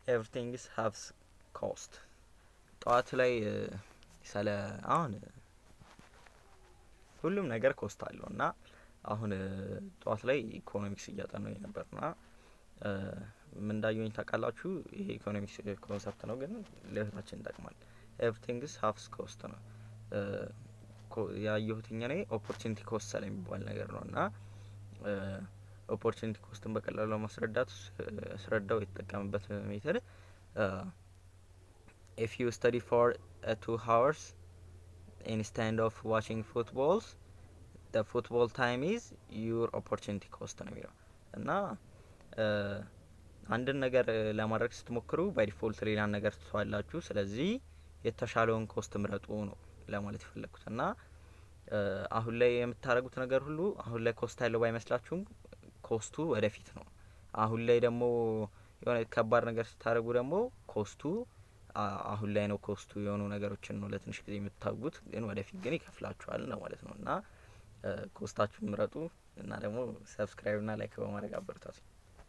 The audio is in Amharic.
ኤቭሪቲንግ ሃቭስ ኮስት። ጠዋት ላይ ስለ አሁን ሁሉም ነገር ኮስት አለው እና አሁን ጠዋት ላይ ኢኮኖሚክስ እያጠናሁ ነበርና ምን እንዳየሁኝ ታውቃላችሁ? ይሄ ኢኮኖሚክስ ኮንሰፕት ነው ግን ለህይወታችን ይጠቅማል። ኤቭሪቲንግስ ሃቭስ ኮስት ነው ያየሁትኝ እኔ ኦፖርቹኒቲ ኮስት ስለሚባል ነገር ነው እና ኦፖርቹኒቲ ኮስትን በቀላሉ ለማስረዳት ስረዳው የተጠቀምበት ሜተድ if you study for 2 hours instead of watching footballs the football time is your opportunity cost ነው የሚለው እና አንድን ነገር ለማድረግ ስትሞክሩ ባይ ዲፎልት ሌላን ነገር ትተዋላችሁ። ስለዚህ የተሻለውን ኮስት ምረጡ ነው ለማለት የፈለኩት እና አሁን ላይ የምታረጉት ነገር ሁሉ አሁን ላይ ኮስት ያለው ባይመስላችሁም ኮስቱ ወደፊት ነው። አሁን ላይ ደግሞ የሆነ ከባድ ነገር ስታረጉ ደግሞ ኮስቱ አሁን ላይ ነው። ኮስቱ የሆኑ ነገሮችን ነው ለትንሽ ጊዜ የምታውቁት ግን ወደፊት ግን ይከፍላችኋል ነው ማለት ነው እና ኮስታችሁን ምረጡ እና ደግሞ ሰብስክራይብ እና ላይክ በማድረግ አበረታቱ።